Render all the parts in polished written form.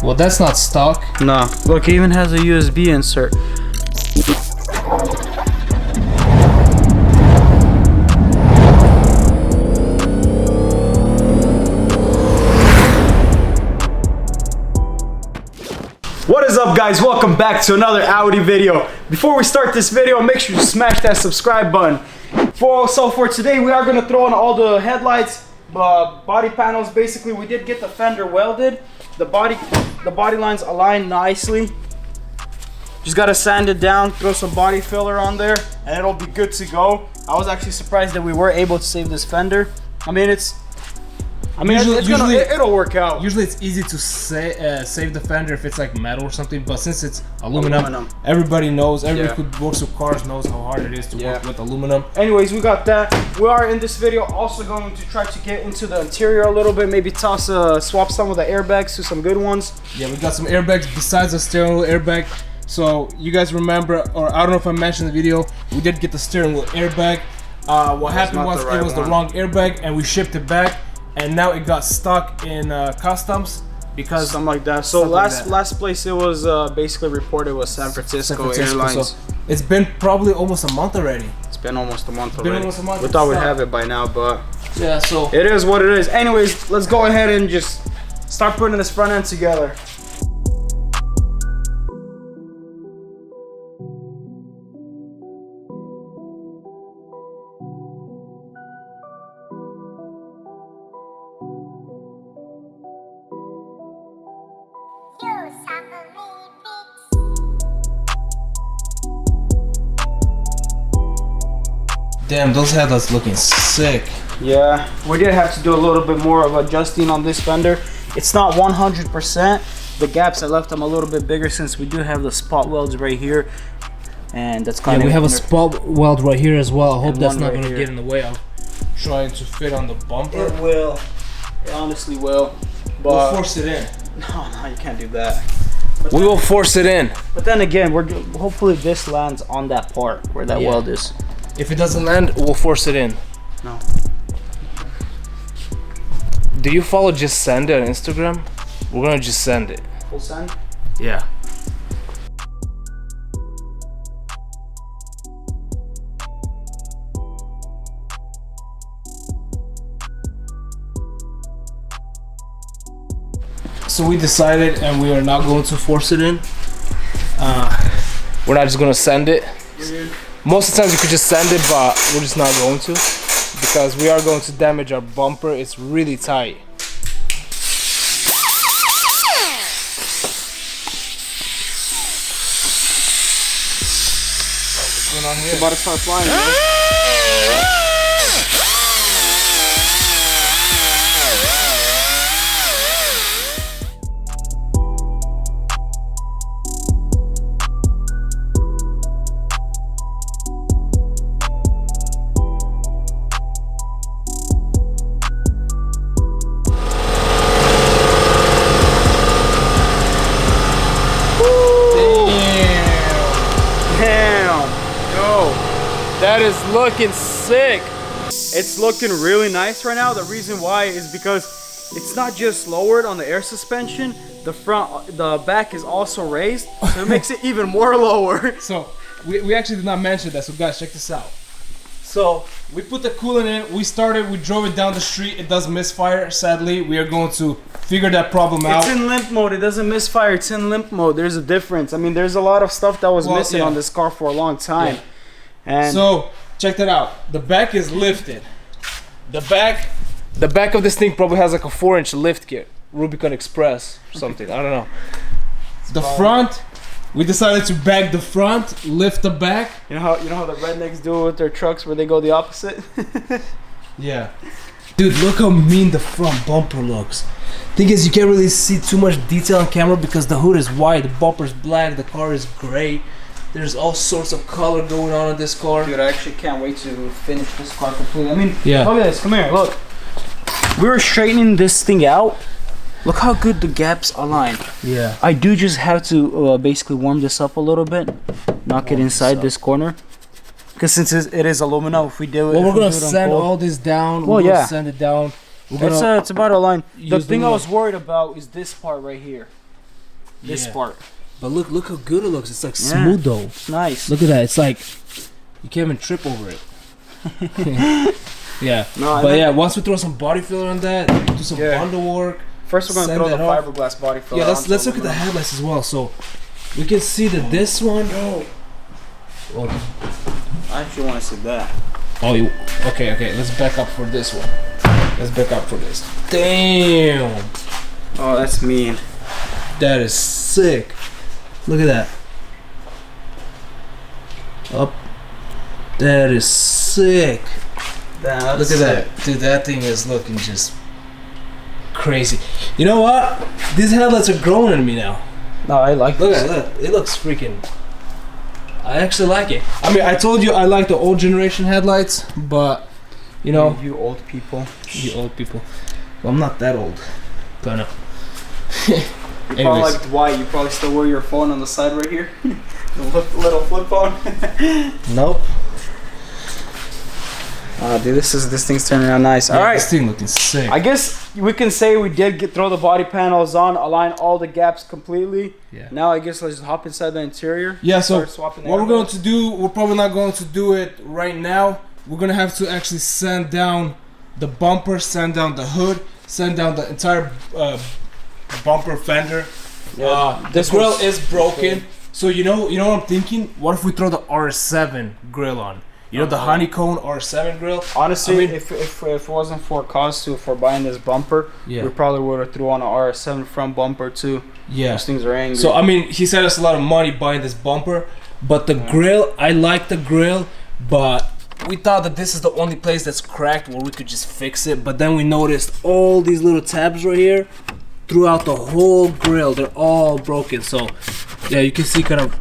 Well, that's not stock. No. Look, it even has a USB insert. What is up, guys? Welcome back to another Audi video. Before we start this video, make sure to smash that subscribe button. So for today, we are going to throw on all the headlights, body panels. Basically, we did get the fender welded. The body lines align nicely. Just got to sand it down, throw some body filler on there, and it'll be good to go. I was actually surprised that we were able to save this fender. It'll work out. Usually it's easy to save the fender if it's like metal or something, but since it's aluminum. Everybody knows, everybody who works with cars knows how hard it is to work with aluminum. Anyways, we got that. We are in this video also going to try to get into the interior a little bit, maybe swap some of the airbags to some good ones. Yeah, we got some airbags besides the steering wheel airbag. So you guys remember, or I don't know if I mentioned in the video, we did get the steering wheel airbag. What happened was it was the wrong airbag and we shipped it back. And now it got stuck in customs because something like that. So last place it was basically reported was San Francisco Airlines. So it's been probably almost a month already. It's been almost a month already. We thought we'd have it by now, but yeah, so it is what it is. Anyways, let's go ahead and just start putting this front end together. Damn, those headlights looking sick. Yeah, we did have to do a little bit more of adjusting on this fender. It's not 100%. The gaps, I left them a little bit bigger since we do have the spot welds right here. And that's kind of... we have a spot weld right here as well. I hope that's not going to get in the way of trying to fit on the bumper. It will. It honestly will. But we'll force it in. No, you can't do that. We will force it in. But then again, hopefully this lands on that part where that weld is. If it doesn't land, we'll force it in. No. Do you follow Just Send It on Instagram? We're gonna just send it. Full send? Yeah. So we decided, and we are not going to force it in. We're not just gonna send it. Most of the times you could just send it, but we're just not going to because we are going to damage our bumper. It's really tight. What's going on here? It's about to start flying, man. That is looking sick. It's looking really nice right now. The reason why is because it's not just lowered on the air suspension. The back is also raised, so it makes it even more lower. So we actually did not mention that. So guys, check this out. So we put the coolant in. We drove it down the street. It does misfire. Sadly, we are going to figure that problem out. It's in limp mode. It doesn't misfire. It's in limp mode. There's a difference. I mean, there's a lot of stuff that was missing on this car for a long time. And so check that out. The back is lifted. The back of this thing probably has like a 4-inch lift kit, Rubicon Express or something. I don't know. The front, we decided to bag the front, lift the back. You know how the rednecks do it with their trucks where they go the opposite. Yeah. Dude, look how mean the front bumper looks. Thing is, you can't really see too much detail on camera because the hood is white, the bumper's black, the car is gray. There's all sorts of color going on in this car. Dude, I actually can't wait to finish this car completely. I mean, look at this. Come here, look. We were straightening this thing out. Look how good the gaps align. Yeah. I do just have to basically warm this up a little bit. Knock it inside this corner. Because since it is aluminum, if we do it... Well, we're going to sand all this down. Well, we're going to sand it down. It's about a line. The thing I was worried about is this part right here. This part. But look how good it looks. It's like smooth though. It's nice. Look at that. It's like you can't even trip over it. Yeah. No, but yeah, once we throw some body filler on that, do some bundle work. First, we're gonna throw the fiberglass body filler. Yeah, let's look at the headlights as well. So we can see that this one. I actually want to see that. Oh, okay. Let's back up for this one. Let's back up for this. Damn. Oh, that's mean. That is sick. Look at that. Up. That is sick. That's look at that, dude. That thing is looking just crazy. You know what? These headlights are growing on me now. No, I like. Look at that. It looks freaking. I actually like it. I mean, I told you I like the old generation headlights, but you know, you old people. You old people. Well, I'm not that old, but no. You probably like Dwight. You probably still wear your phone on the side right here. The little flip phone. Nope. Dude, this thing's turning out nice. Yeah, all right, this thing looking sick. I guess we can say we did throw the body panels on, align all the gaps completely. Yeah. Now I guess let's hop inside the interior. Yeah. So what we're going to do, we're probably not going to do it right now. We're gonna have to actually sand down the bumper, sand down the hood, sand down the entire bumper fender. Yeah. This grill is broken. So you know what I'm thinking? What if we throw the R7 grill on? You know the honeycomb R7 grill? Honestly, I mean, if it wasn't for cost for buying this bumper, we probably would have threw on an R7 front bumper too. Yeah. Those things are angry. So I mean, he saved us a lot of money buying this bumper, but the grill, I like the grill, but we thought that this is the only place that's cracked where we could just fix it. But then we noticed all these little tabs right here throughout the whole grill. They're all broken. So yeah, you can see kind of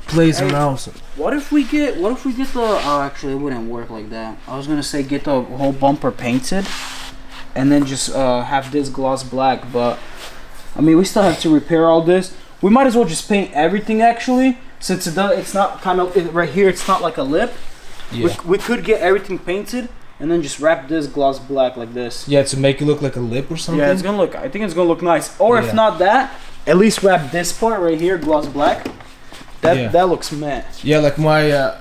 plays around. So. What if we get the actually it wouldn't work like that. I was gonna say get the whole bumper painted and then just have this gloss black, but I mean we still have to repair all this. We might as well just paint everything actually, since it's not kind of right here, it's not like a lip. Yeah. We could get everything painted and then just wrap this gloss black like this. Yeah, to make it look like a lip or something. Yeah, it's gonna look, I think it's gonna look nice. Or if not that, at least wrap this part right here gloss black. That looks mad. Yeah, like my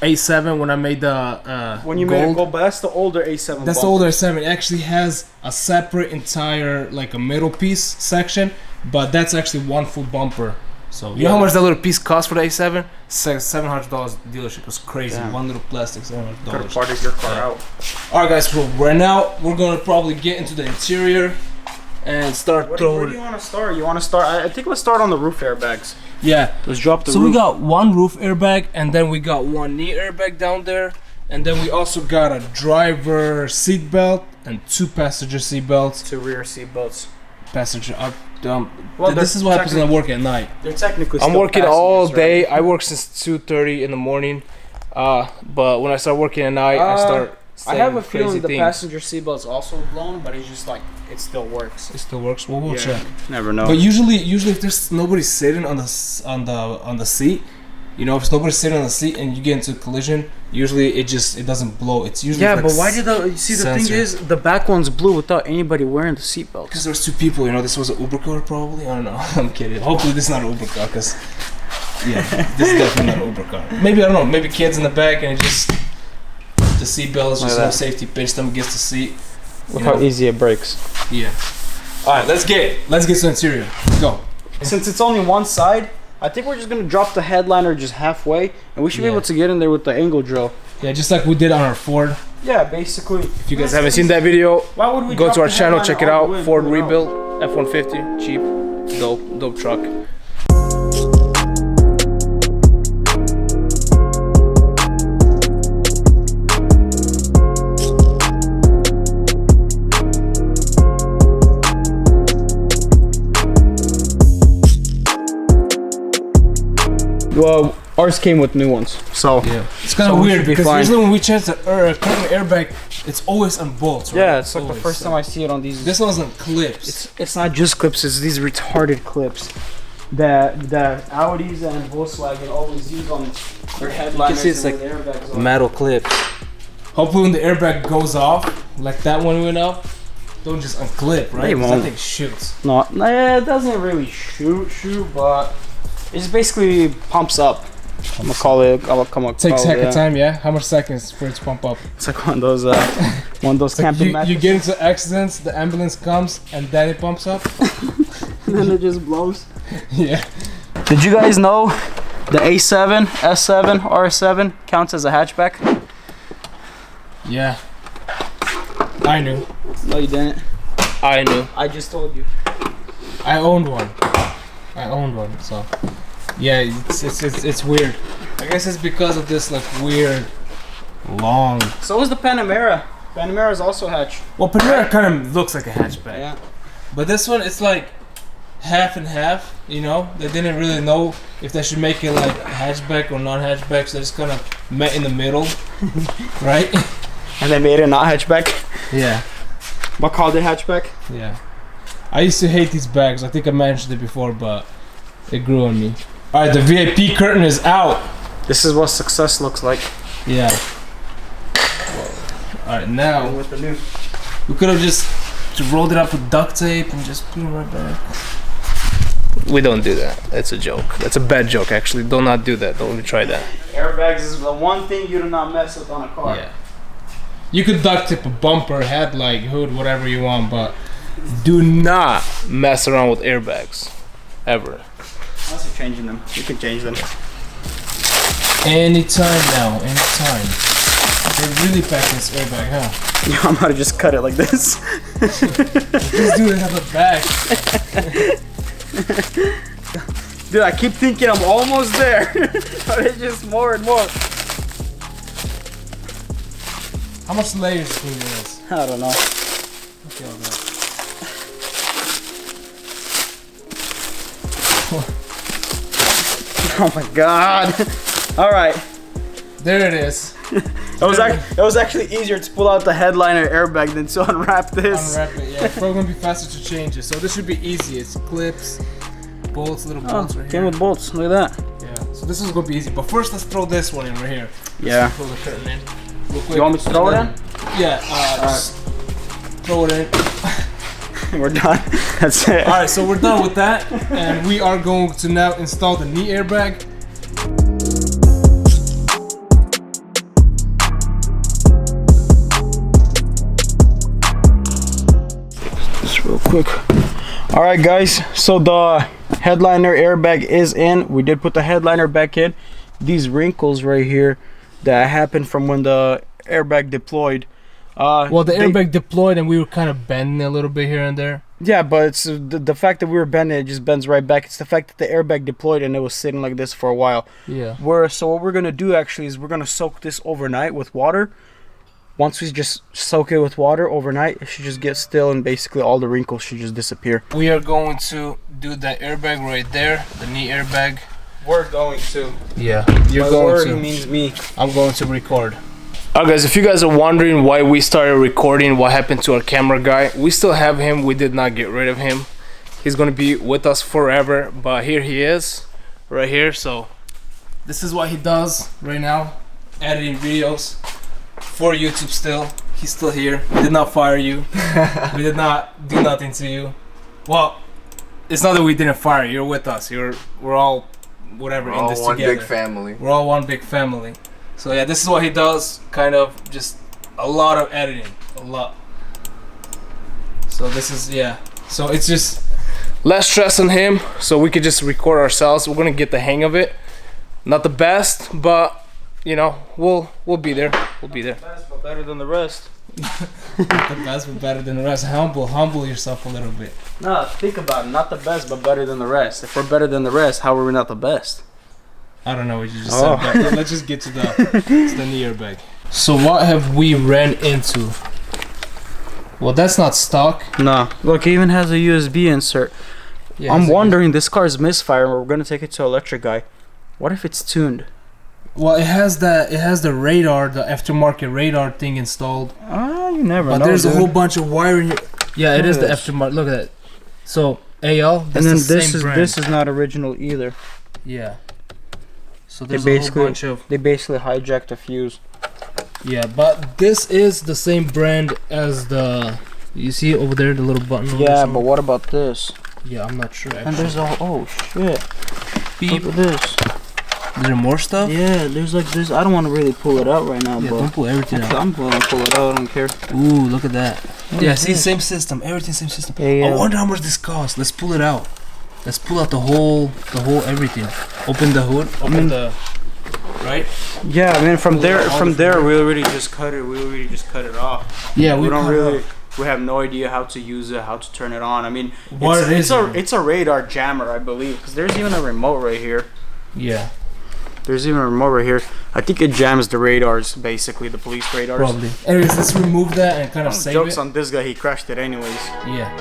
A7 when I made the when you made it gold, but that's the older A7. That's the older A7. It actually has a separate entire like a middle piece section, but that's actually one full bumper. So you know how much that little piece cost for the A7? $700 dealership. It was crazy. Damn. One little plastic, $700. Could have parted your car out. All right, guys. So right now we're gonna probably get into the interior and start throwing. Where do you want to start? I think let's start on the roof airbags. Yeah. Let's drop the roof. So we got one roof airbag, and then we got one knee airbag down there, and then we also got a driver seat belt and 2 passenger seat belts. 2 rear seat belts. Passenger up. Well, this is what happens when I work at night. They're technically I'm working all day. Right? I work since 2:30 in the morning. But when I start working at night, I start. I have a feeling the passenger seatbelt is also blown, but it's just like it still works. It still works. Well, we'll check. Never know. But usually if there's nobody sitting on the seat, you know, if nobody's sitting on the seat and you get into a collision, usually it doesn't blow. It's usually but why did the thing is the back one's blue without anybody wearing the seatbelt? Because there's 2 people. You know, this was an Uber car probably. I don't know. I'm kidding. Hopefully this is not an Uber car, because this is definitely not an Uber car. Maybe I don't know. Maybe kids in the back and it just. The seatbelt is just no safety pinch them against the seat. Look how easy it breaks. Yeah. All right, let's get to the interior. Let's go. Since it's only one side, I think we're just gonna drop the headliner just halfway, and we should be able to get in there with the angle drill. Yeah, just like we did on our Ford. Yeah, basically. If you guys haven't seen that video, go to our channel, check it out. Ford rebuild, F-150, cheap, dope truck. Well, ours came with new ones, so it's kind of weird because usually when we change the current airbag, it's always on bolts, right? Yeah, it's like the first time I see it on these. This one's on clips. It's not just clips; it's these retarded clips that Audis and Volkswagen always use on their headliners. You can see it's like metal clips. Hopefully, when the airbag goes off, like that one went off, don't just unclip, right? They won't. That thing shoots. No, it doesn't really shoot. shoot, but it just basically pumps up. I'm gonna call it. Takes heck of time, yeah. How much seconds for it to pump up? It's like one of those camping matches. You get into accidents, the ambulance comes, and then it pumps up. And then it just blows. Yeah. Did you guys know the A7, S7, R7 counts as a hatchback? Yeah. I knew. No, you didn't. I knew. I just told you. I owned one. So yeah, it's weird. I guess it's because of this like weird long. So is the Panamera. Panamera is also hatch. Well, Panamera kind of looks like a hatchback. Yeah. But this one, it's like half and half. You know, they didn't really know if they should make it like hatchback or non-hatchback, so they just kind of met in the middle, right? And they made it not hatchback. Yeah. But called it hatchback. Yeah. I used to hate these bags. I think I mentioned it before, but it grew on me. Alright, the VIP curtain is out. This is what success looks like. Yeah. Alright, now With the new. we could have just rolled it up with duct tape and just put it right back. We don't do that. That's a joke. That's a bad joke, actually. Do not do that. Don't even try that. Airbags is the one thing you do not mess with on a car. Yeah. You could duct tape a bumper, headlight, hood, whatever you want, but do not mess around with airbags. Ever. Unless you're changing them. You can change them. Anytime now, anytime. They really pack this airbag, huh? Yeah, I'm about to just cut it like this. This dude has a bag. Dude, I keep thinking I'm almost there. But it's just more and more. How much layers is in this? I don't know. Okay, all right. Oh my god. Alright. There it is. It was actually easier to pull out the headliner airbag than to unwrap this. Unwrap it, yeah. It's probably gonna be faster to change it. So this should be easy. It's clips, bolts, little bolts right here. Came with bolts, look at that. Yeah, so this is gonna be easy. But first, let's throw this one in right here. Yeah. Throw the curtain in. Real quick. You want me to throw it in? Yeah, just throw it in. We're done. That's it. Alright, so we're done with that. And we are going to now install the knee airbag. Just real quick. Alright guys, so the headliner airbag is in. We did put the headliner back in. These wrinkles right here that happened from when the airbag deployed. Well, the airbag deployed and we were kind of bending a little bit here and there. Yeah, but it's the fact that we were bending, it just bends right back. It's the fact that the airbag deployed and it was sitting like this for a while. Yeah. So what we're gonna do actually is we're gonna soak this overnight with water. Once we just soak it with water overnight, it should just get still and basically all the wrinkles should just disappear. We are going to do that airbag right there, the knee airbag. We're going to. Yeah, you're going to. Means me. I'm going to record. Alright guys, if you guys are wondering why we started recording, what happened to our camera guy, we still have him. We did not get rid of him. He's gonna be with us forever, but here he is, right here. So this is what he does right now, editing videos for YouTube still. He's still here. We did not fire you. We did not do nothing to you. Well, it's not that we didn't fire you. You're with us. We're all whatever in this together. We're all one big family. We're all one big family. So yeah, this is what he does, kind of just a lot of editing, a lot. So this is, yeah, so it's just less stress on him, so we could just record ourselves. We're gonna get the hang of it. Not the best, but you know, we'll be there. We'll be there. Not the best, but better than the rest. Not the best, but better than the rest. Humble yourself a little bit. No, think about it. Not the best, but better than the rest. If we're better than the rest, how are we not the best? I don't know what you just said, but let's just get to the knee airbag. So what have we ran into? Well, that's not stock. No. Look, it even has a USB insert. Yeah, I'm wondering, this car is misfiring. We're gonna take it to an electric guy. What if it's tuned? Well, it has the radar, the aftermarket radar thing installed. Ah, you never know. But there's dude. a whole bunch of wiring. Yeah, it is the aftermarket. Look at that. So AL. That's and then this is not original either. Yeah. So there's a whole bunch of. They basically hijacked a fuse. Yeah, but this is the same brand as the. You see over there, the little button. Yeah, but what about this? Yeah, I'm not sure actually. And there's a, oh shit. Beep. Look at this. Is there more stuff? Yeah, there's like this. I don't want to really pull it out right now, yeah, but don't pull everything out. I'm gonna pull it out. I don't care. Ooh, look at that. What See, same system. Everything same system. Yeah. I wonder how much this costs. Let's pull it out. Let's pull out the whole everything. Open the hood. Open the. Right. Yeah, I mean from there we already just cut it. We already just cut it off. Yeah, we don't really. We have no idea how to use it, how to turn it on. I mean, it's a radar jammer, I believe, because there's even a remote right here. Yeah. There's even a remote right here. I think it jams the radars, basically the police radars. Probably. Anyways, let's remove that and kind of save it. Jokes on this guy, he crashed it anyways. Yeah.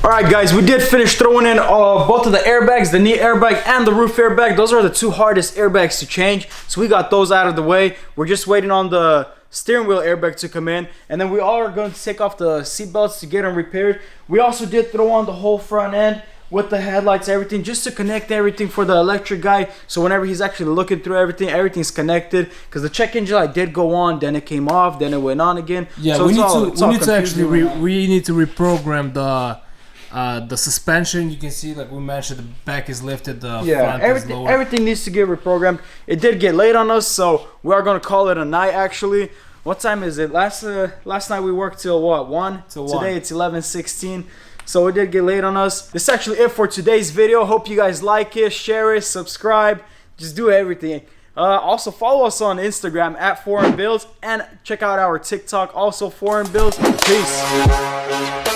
Alright guys, we did finish throwing in both of the airbags, the knee airbag and the roof airbag. Those are the two hardest airbags to change. So we got those out of the way. We're just waiting on the steering wheel airbag to come in. And then we all are going to take off the seat belts to get them repaired. We also did throw on the whole front end with the headlights, everything, just to connect everything for the electric guy. So whenever he's actually looking through everything, everything's connected. Because the check engine light did go on, then it came off, then it went on again. Yeah, so we need to reprogram the suspension. You can see, like we mentioned, the back is lifted, the front is lower. Everything needs to get reprogrammed. It did get late on us, so we are gonna call it a night. Actually, what time is it? Last night we worked till what, 1? Today it's 11:16. So it did get late on us. This is actually it for today's video. Hope you guys like it, share it, subscribe, just do everything. Also follow us on Instagram at Foreign Builds and check out our TikTok, also Foreign Builds. Peace.